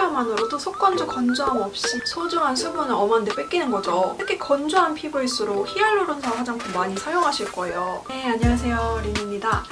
홈케어만으로도 속건조 건조함 없이 소중한 수분을 엄한데 뺏기는 거죠. 특히 건조한 피부일수록 히알루론산 화장품 많이 사용하실 거예요. 네, 안녕하세요. 린입니다.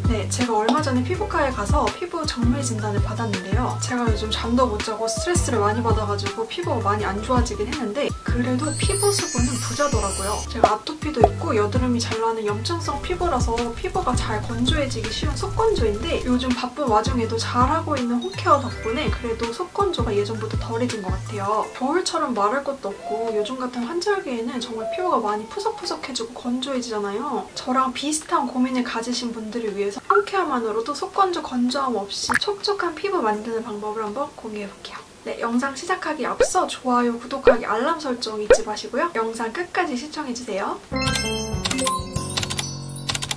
네, 제가 얼마 전에 피부과에 가서 피부 정밀 진단을 받았는데요. 제가 요즘 잠도 못 자고 스트레스를 많이 받아가지고 피부가 많이 안 좋아지긴 했는데 그래도 피부 수분은 부자더라고요. 제가 아토피도 있고 여드름이 잘 나는 염증성 피부라서 피부가 잘 건조해지기 쉬운 속건조인데 요즘 바쁜 와중에도 잘하고 있는 홈케어 덕분에 그래도 속건조가 예전보다 덜해진 것 같아요. 겨울처럼 말할 것도 없고 요즘 같은 환절기에는 정말 피부가 많이 푸석푸석해지고 건조해지잖아요. 저랑 비슷한 고민을 가지신 분들을 위해서 홈케어만으로도 속건조 건조함 없이 촉촉한 피부 만드는 방법을 한번 공유해볼게요. 네, 영상 시작하기 앞서 좋아요, 구독하기, 알람 설정 잊지 마시고요. 영상 끝까지 시청해주세요.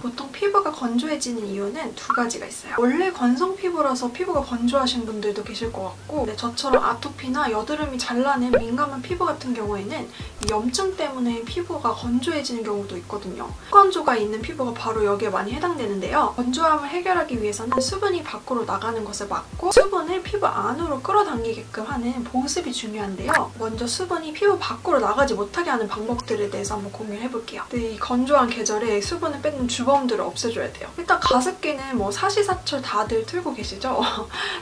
보통 피부가 건조해지는 이유는 두 가지가 있어요. 원래 건성 피부라서 피부가 건조하신 분들도 계실 것 같고 저처럼 아토피나 여드름이 잘 나는 민감한 피부 같은 경우에는 염증 때문에 피부가 건조해지는 경우도 있거든요. 속건조가 있는 피부가 바로 여기에 많이 해당되는데요. 건조함을 해결하기 위해서는 수분이 밖으로 나가는 것을 막고 수분을 피부 안으로 끌어당기게끔 하는 보습이 중요한데요. 먼저 수분이 피부 밖으로 나가지 못하게 하는 방법들에 대해서 한번 공유해볼게요. 이 건조한 계절에 수분을 뺏는 주범들을 없애줘야 돼요. 일단 가습기는 사시사철 다들 틀고 계시죠?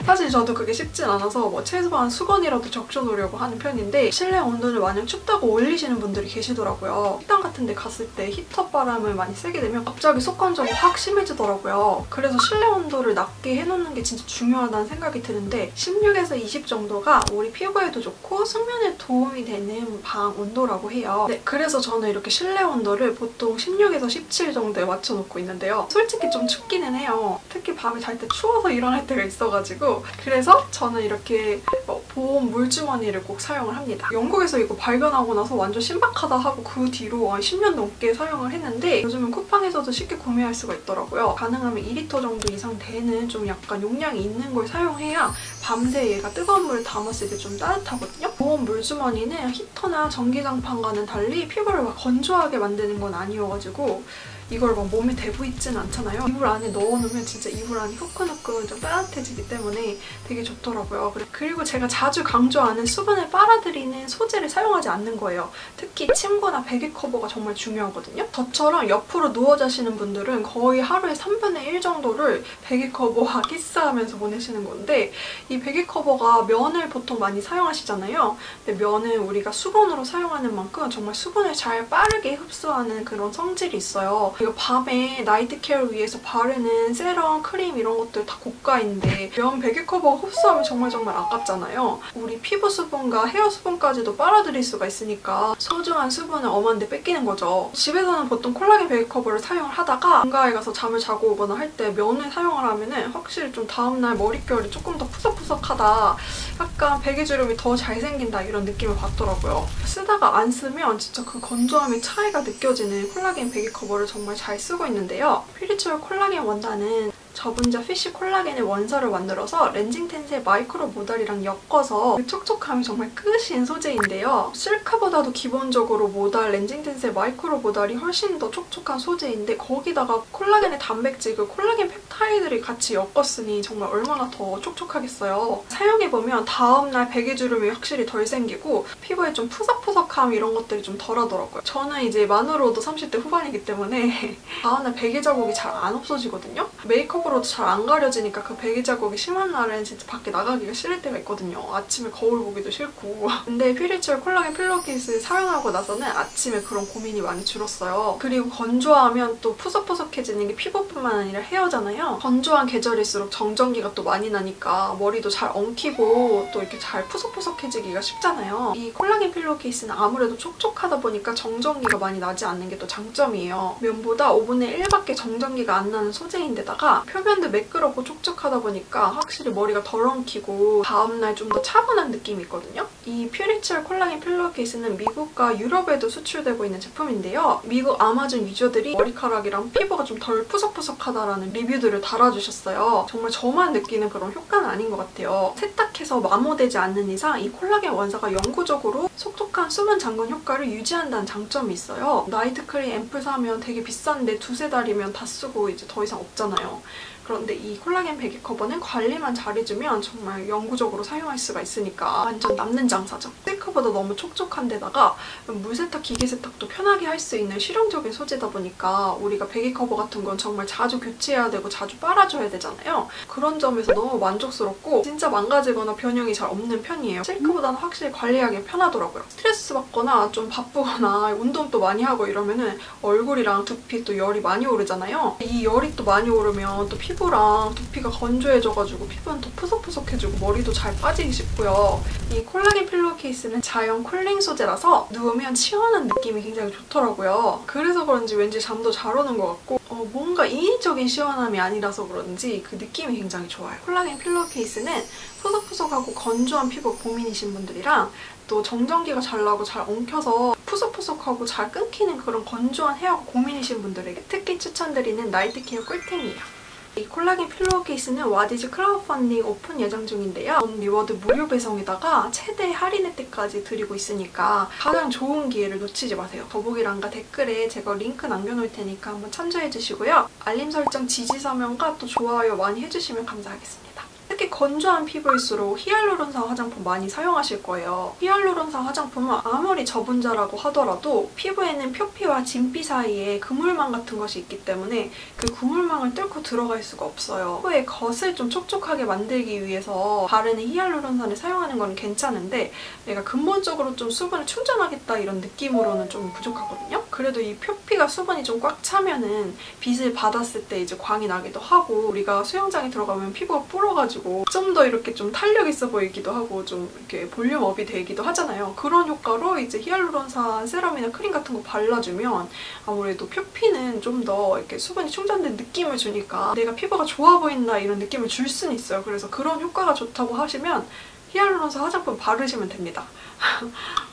사실 저도 그게 쉽진 않아서 최소한 수건이라도 적셔놓으려고 하는 편인데 실내 온도를 마냥 춥다고 올리시는 분들이 계시더라고요. 식당 같은 데 갔을 때 히터 바람을 많이 쐬게 되면 갑자기 속건조가 확 심해지더라고요. 그래서 실내 온도를 낮게 해놓는 게 진짜 중요하다는 생각이 드는데 16에서 20 정도가 우리 피부에도 좋고 숙면에 도움이 되는 방 온도라고 해요. 네, 그래서 저는 이렇게 실내 온도를 보통 16에서 17 정도에 맞춰놓고 있는데요. 솔직히 좀 춥기는 해요. 특히 밤에 잘 때 추워서 일어날 때가 있어가지고 그래서 저는 이렇게 보온 물주머니를 꼭 사용을 합니다. 영국에서 이거 발견하고 나서 완전 신박하다 하고 그 뒤로 10년 넘게 사용을 했는데 요즘은 쿠팡에서도 쉽게 구매할 수가 있더라고요. 가능하면 2리터 정도 이상 되는 좀 약간 용량이 있는 걸 사용해야 밤새 얘가 뜨거운 물을 담았을 때 좀 따뜻하거든요. 보온 물주머니는 히터나 전기장판과는 달리 피부를 막 건조하게 만드는 건 아니어가지고 이걸 막 몸에 대고 있지는 않잖아요. 이불 안에 넣어놓으면 진짜 이불 안이 후끈후끈 좀 따뜻해지기 때문에 되게 좋더라고요. 그리고 제가 자주 강조하는 수분을 빨아들이는 소재를 사용하지 않는 거예요. 특히 침구나 베개 커버가 정말 중요하거든요. 저처럼 옆으로 누워 자시는 분들은 거의 하루에 3분의 1 정도를 베개 커버와 키스하면서 보내시는 건데 이 베개 커버가 면을 보통 많이 사용하시잖아요. 근데 면은 우리가 수건으로 사용하는 만큼 정말 수분을 잘 빠르게 흡수하는 그런 성질이 있어요. 이거 밤에 나이트 케어를 위해서 바르는 세럼, 크림 이런 것들 다 고가인데 면 베개 커버가 흡수하면 정말 아깝잖아요. 우리 피부 수분과 헤어 수분까지도 빨아들일 수가 있으니까 소중한 수분을 엄한데 뺏기는 거죠. 집에서는 보통 콜라겐 베개 커버를 사용을 하다가 본가에 가서 잠을 자고 오거나 할 때 면을 사용을 하면은 확실히 좀 다음날 머릿결이 조금 더 푸석푸석하다, 약간 베개주름이 더 잘 생긴다 이런 느낌을 받더라고요. 쓰다가 안 쓰면 진짜 그 건조함의 차이가 느껴지는 콜라겐 베개 커버를 정말 잘 쓰고 있는데요. 퓨리추얼 콜라겐 원단은 저분자 피쉬 콜라겐의 원서를 만들어서 렌징텐스의 마이크로 모달이랑 엮어서 그 촉촉함이 정말 끝인 소재인데요. 실크보다도 기본적으로 모달, 렌징텐스의 마이크로 모달이 훨씬 더 촉촉한 소재인데 거기다가 콜라겐의 단백질, 그 콜라겐 펩타이드를 같이 엮었으니 정말 얼마나 더 촉촉하겠어요. 사용해보면 다음날 베개주름이 확실히 덜 생기고 피부에 좀 푸석푸석함 이런 것들이 좀 덜하더라고요. 저는 이제 만으로도 30대 후반이기 때문에 다음날 베개 자국이 잘 안 없어지거든요. 메이크업으로도 잘 안 가려지니까 그 베개 자국이 심한 날은 진짜 밖에 나가기가 싫을 때가 있거든요. 아침에 거울 보기도 싫고. 근데 퓨리추얼 콜라겐 필로킷을 사용하고 나서는 아침에 그런 고민이 많이 줄었어요. 그리고 건조하면 또 푸석푸석해지는 게 피부뿐만 아니라 헤어잖아요. 건조한 계절일수록 정전기가 또 많이 나니까 머리도 잘 엉키고 또 이렇게 잘 푸석푸석해지기가 쉽잖아요. 이 콜라겐 필로킷은 아무래도 촉촉하다 보니까 정전기가 많이 나지 않는 게 또 장점이에요. 면보다 5분의 1밖에 정전기가 안 나는 소재인데다가 표면도 매끄럽고 촉촉하다 보니까 확실히 머리가 덜 엉키고 다음날 좀 더 차분한 느낌이 있거든요. 이 퓨리추얼 콜라겐 필로킷은 미국과 유럽에도 수출되고 있는 제품인데요. 미국 아마존 유저들이 머리카락이랑 피부가 좀 덜 푸석푸석하다라는 리뷰들을 달아주셨어요. 정말 저만 느끼는 그런 효과는 아닌 것 같아요. 세탁해서 마모되지 않는 이상 이 콜라겐 원사가 영구적으로 촉촉한 수분 잠근 효과를 유지한다는 장점이 있어요. 나이트 크림 앰플 사면 되게 비싼데 두세 달이면 다 쓰고 이제 더 이상 없잖아요. 그런데 이 콜라겐 베개 커버는 관리만 잘해주면 정말 영구적으로 사용할 수가 있으니까 완전 남는 장사죠. 실크보다 너무 촉촉한 데다가 물세탁, 기계세탁도 편하게 할 수 있는 실용적인 소재다 보니까 우리가 베개 커버 같은 건 정말 자주 교체해야 되고 자주 빨아줘야 되잖아요. 그런 점에서 너무 만족스럽고 진짜 망가지거나 변형이 잘 없는 편이에요. 실크보다는 확실히 관리하기 편하더라고요. 스트레스 받거나 좀 바쁘거나 운동도 많이 하고 이러면은 얼굴이랑 두피 또 열이 많이 오르잖아요. 이 열이 또 많이 오르면 또 피부랑 두피가 건조해져가지고 피부는 더 푸석푸석해지고 머리도 잘 빠지기 쉽고요. 이 콜라겐 필로우 케이스는 자연 쿨링 소재라서 누우면 시원한 느낌이 굉장히 좋더라고요. 그래서 그런지 왠지 잠도 잘 오는 것 같고 뭔가 인위적인 시원함이 아니라서 그런지 그 느낌이 굉장히 좋아요. 콜라겐 필로우 케이스는 푸석푸석하고 건조한 피부 고민이신 분들이랑 또 정전기가 잘 나고 잘 엉켜서 푸석푸석하고 잘 끊기는 그런 건조한 헤어가 고민이신 분들에게 특히 추천드리는 나이트 케어 꿀템이에요. 이 콜라겐 필로우 케이스는 와디즈 크라우드 펀딩 오픈 예정 중인데요. 리워드 무료 배송에다가 최대 할인 혜택까지 드리고 있으니까 가장 좋은 기회를 놓치지 마세요. 더보기란과 댓글에 제가 링크 남겨놓을 테니까 한번 참조해주시고요. 알림 설정, 지지 서명과 또 좋아요 많이 해주시면 감사하겠습니다. 특히 건조한 피부일수록 히알루론산 화장품 많이 사용하실 거예요. 히알루론산 화장품은 아무리 저분자라고 하더라도 피부에는 표피와 진피 사이에 그물망 같은 것이 있기 때문에 그 그물망을 뚫고 들어갈 수가 없어요. 피부의 겉을 좀 촉촉하게 만들기 위해서 바르는 히알루론산을 사용하는 건 괜찮은데 내가 근본적으로 좀 수분을 충전하겠다 이런 느낌으로는 좀 부족하거든요. 그래도 이 표피가 수분이 좀 꽉 차면은 빛을 받았을 때 이제 광이 나기도 하고 우리가 수영장에 들어가면 피부가 불어가지고 좀 더 이렇게 좀 탄력 있어 보이기도 하고 좀 이렇게 볼륨업이 되기도 하잖아요. 그런 효과로 이제 히알루론산 세럼이나 크림 같은 거 발라주면 아무래도 표피는 좀 더 이렇게 수분이 충전된 느낌을 주니까 내가 피부가 좋아 보인다 이런 느낌을 줄 수는 있어요. 그래서 그런 효과가 좋다고 하시면 히알루론산 화장품 바르시면 됩니다.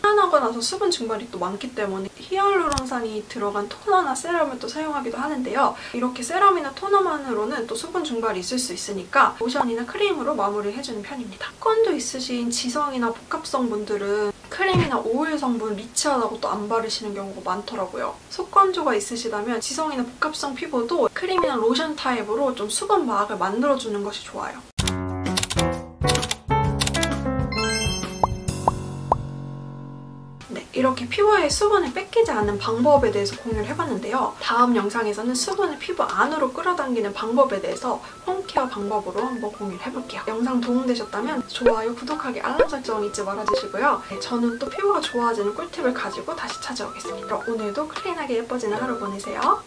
태어나고 나서 수분 증발이 또 많기 때문에 히알루론산이 들어간 토너나 세럼을 또 사용하기도 하는데요. 이렇게 세럼이나 토너만으로는 또 수분 증발이 있을 수 있으니까 로션이나 크림으로 마무리를 해주는 편입니다. 습관도 있으신 지성이나 복합성 분들은 크림이나 오일 성분 리치하다고 또 안 바르시는 경우가 많더라고요. 속건조가 있으시다면 지성이나 복합성 피부도 크림이나 로션 타입으로 좀 수분 마학을 만들어주는 것이 좋아요. 이렇게 피부에 수분을 뺏기지 않는 방법에 대해서 공유를 해봤는데요. 다음 영상에서는 수분을 피부 안으로 끌어당기는 방법에 대해서 홈케어 방법으로 한번 공유를 해볼게요. 영상 도움되셨다면 좋아요, 구독하기, 알람 설정 잊지 말아주시고요. 저는 또 피부가 좋아지는 꿀팁을 가지고 다시 찾아오겠습니다. 오늘도 클린하게 예뻐지는 하루 보내세요.